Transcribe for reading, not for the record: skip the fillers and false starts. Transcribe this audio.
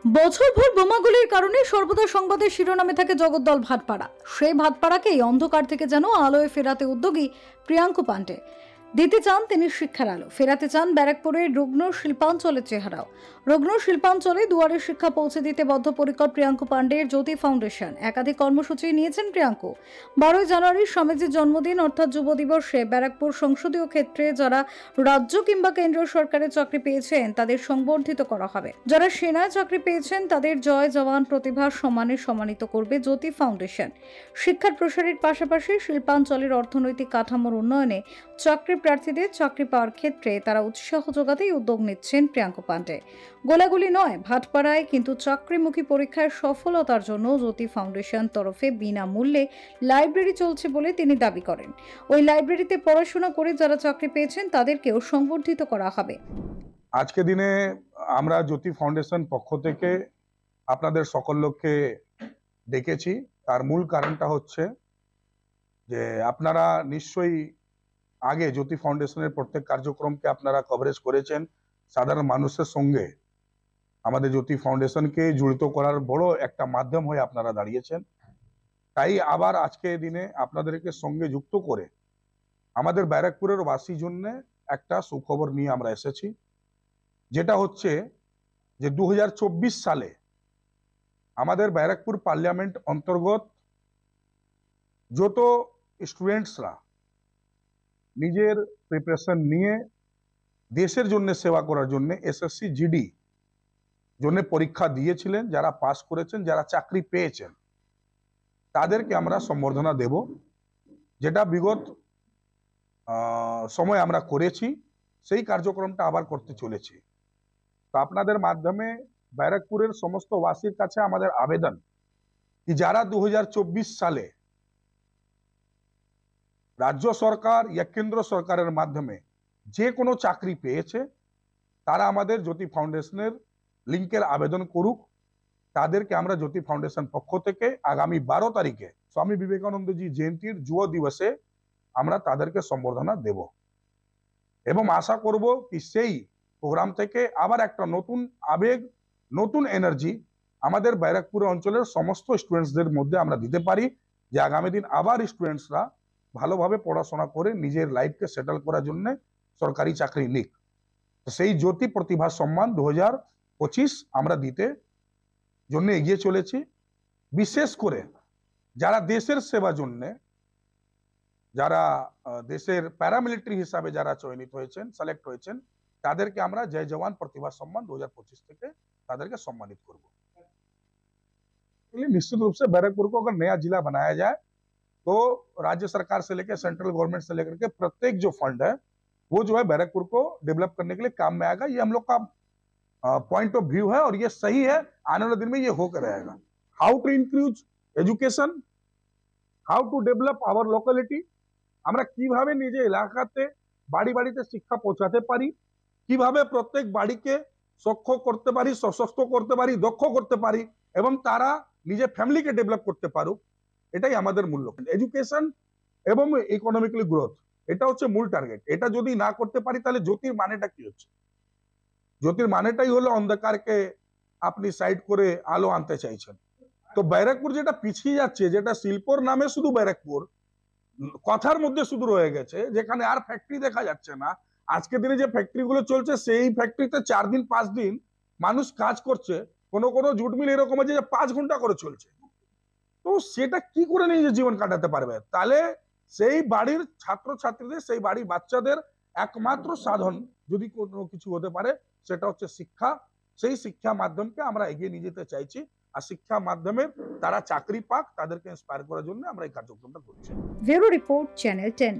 বছরভর বোমাগুলির কারণে সর্বদা সংবাদের শিরোনামে থাকে জগদ্দল ভাটপাড়া। সেই ভাটপাড়াকেই অন্ধকার থেকে যেন আলোয় ফেরাতে উদ্যোগী প্রিয়াঙ্কু পান্ডে। দিতে চান তিনি শিক্ষার আলো, ফেরাতে চান ব্যারাকপুরের রুগ্ন শিল্পাঞ্চলের চেহারাও। রুগ্ন শিল্পাঞ্চলে দুয়ারে শিক্ষা পৌঁছে দিতে বদ্ধপরিকর প্রিয়াঙ্কু পান্ডের জ্যোতি ফাউন্ডেশন। একাধিক কর্মসূচি নিয়েছেন প্রিয়াঙ্কু। 12 জানুয়ারি স্বামীজির জন্মদিন অর্থাৎ যুব দিবসে ব্যারাকপুর সংসদীয় ক্ষেত্রে যারা রাজ্য কিংবা কেন্দ্রীয় সরকারের চাকরি পেয়েছেন তাদের সংবর্ধিত করা হবে। যারা সেনায় চাকরি পেয়েছেন তাদের জয় জওয়ান প্রতিভার সম্মানে সম্মানিত করবে জ্যোতি ফাউন্ডেশন। শিক্ষার প্রসারের পাশাপাশি শিল্পাঞ্চলের অর্থনৈতিক কাঠামোর উন্নয়নে চাকরি প্রার্থীদের চাকরি পাওয়ার ক্ষেত্রে তারা উৎসাহ যোগাতেই উদ্যোগ নিচ্ছেন প্রিয়াঙ্কু পান্ডে। গোলাগুলি নয়, ভাটপাড়ায় কিন্তু চাকরিমুখী পরীক্ষার সফলতার জন্য জ্যোতি ফাউন্ডেশন তরফে বিনামূল্যে লাইব্রেরি চলছে বলে তিনি দাবি করেন। ওই লাইব্রেরিতে পড়াশোনা করে যারা চাকরি পেয়েছেন তাদেরকেও সংবর্ধিত করা হবে। আজকে দিনে আমরা জ্যোতি ফাউন্ডেশন পক্ষ থেকে আপনাদের সকল লোককে ডেকেছি। তার মূল কারণটা হচ্ছে যে আপনারা নিশ্চয়ই আগে জ্যোতি ফাউন্ডেশনের প্রত্যেক কার্যক্রমকে আপনারা কভারেজ করেছেন। সাধারণ মানুষের সঙ্গে আমাদের জ্যোতি ফাউন্ডেশনকে জড়িত করার বড় একটা মাধ্যম হয়ে আপনারা দাঁড়িয়েছেন। তাই আবার আজকে দিনে আপনাদেরকে সঙ্গে যুক্ত করে আমাদের ব্যারাকপুরের বাসীর জন্য একটা সুখবর নিয়ে আমরা এসেছি, যেটা হচ্ছে যে 2024 সালে আমাদের ব্যারাকপুর পার্লামেন্ট অন্তর্গত যত স্টুডেন্টসরা নিজের প্রিপারেশন নিয়ে দেশের জন্য সেবা করার জন্য এসএসসি জিডি জন্য পরীক্ষা দিয়েছিলেন, যারা পাস করেছেন, যারা চাকরি পেয়েছেন, তাদেরকে আমরা সম্বর্ধনা দেব, যেটা বিগত সময় আমরা করেছি। সেই কার্যক্রমটা আবার করতে চলেছি। তো আপনাদের মাধ্যমে ব্যারাকপুরের সমস্ত বাসীর কাছে আমাদের আবেদন কি যারা 2024 সালে রাজ্য সরকার ইয়া কেন্দ্র সরকারের মাধ্যমে যে কোনো চাকরি পেয়েছে তারা আমাদের জ্যোতি ফাউন্ডেশনের লিঙ্কের আবেদন করুক। তাদেরকে আমরা জ্যোতি ফাউন্ডেশন পক্ষ থেকে আগামী 12 তারিখে স্বামী বিবেকানন্দজি জয়ন্তীর যুব দিবসে আমরা তাদেরকে সম্বর্ধনা দেব এবং আশা করব কি সেই প্রোগ্রাম থেকে আবার একটা নতুন আবেগ, নতুন এনার্জি আমাদের ব্যারাকপুর অঞ্চলের সমস্ত স্টুডেন্টসদের মধ্যে আমরা দিতে পারি, যে আগামী দিন আবার স্টুডেন্টসরা ভালোভাবে পড়াশোনা করে নিজের লাইফকে সেটেল করার জন্য সরকারি চাকরি নিক। সেই জ্যোতি প্রতিভা সম্মান 2025 আমরা দিতে জন্য এগিয়ে চলেছি। বিশেষ করে যারা দেশের সেবার জন্য, যারা দেশের প্যারামিলিটারি হিসাবে যারা চয়নিত হয়েছেন, সিলেক্ট হয়েছেন, তাদেরকে আমরা জয় জওয়ান प्रतिभा सम्मान 2025 থেকে তাদেরকে সম্মানিত করব। निश्चित रूप से बैरकपुर को अगर नया जिला बनाया जाए तो राज्य सरकार से लेकर सेंट्रल गवर्नमेंट से लेकर के प्रत्येक जो फंड है वो जो है बैरकपुर को डेवलप करने के लिए काम में आएगा। ये हम लोग का पॉइंट ऑफ व्यू है और ये सही है। आने वाले दिन में ये होकर रहेगा। How to increase education, how to develop our locality, আমরা কিভাবে নিজে এলাকাতে বাড়ি বাড়িতে শিক্ষা পৌঁছাতে পারি, কিভাবে প্রত্যেক বাড়িকে সক্ষম করতে পারি, সশক্ত করতে পারি, দক্ষ করতে পারি এবং তারা নিজে ফ্যামিলিকে ডেভেলপ করতে পারুক, এটাই আমাদের মূল লক্ষ্য। এডুকেশন এবং ইকোনমিক্যালি গ্রোথ, এটা হচ্ছে মূল টার্গেট। এটা যদি না করতে পারি তাহলে জ্যোতির মানেটা কি হচ্ছে? জ্যোতির মানেটাই হলো অন্ধকারকে আপনি সাইড করে আলো আনতে চাইছেন। তো ব্যারাকপুর যেটা পিছিয়ে যাচ্ছে, যেটা শিল্পর নামে শুধু ব্যারাকপুর কথার মধ্যে শুধু রয়ে গেছে, যেখানে আর ফ্যাক্টরি দেখা যাচ্ছে না। আজকের দিনে যে ফ্যাক্টরিগুলো চলছে সেই ফ্যাক্টরিতে 4 দিন 5 দিন মানুষ কাজ করছে। কোনো কোনো জুট মিল এরকম আছে যে 5 ঘন্টা করে চলছে। তো সেটা কি করে নিজের জীবন কাটাতে পারবে? তাহলে সেই বাড়ির ছাত্রছাত্রীদের, সেই বাড়ির বাচ্চাদের একমাত্র সাধন যদি কোনো কিছু হতে পারে সেটা হচ্ছে শিক্ষা। সেই শিক্ষা মাধ্যমকে আমরা এগিয়ে নিয়ে যেতে চাইছি আর শিক্ষা মাধ্যমে তারা চাকরি পাক, তাদেরকে ইন্সপায়ার করার জন্য আমরা এই কার্যক্রমটা করছি। Bureau report, channel 10।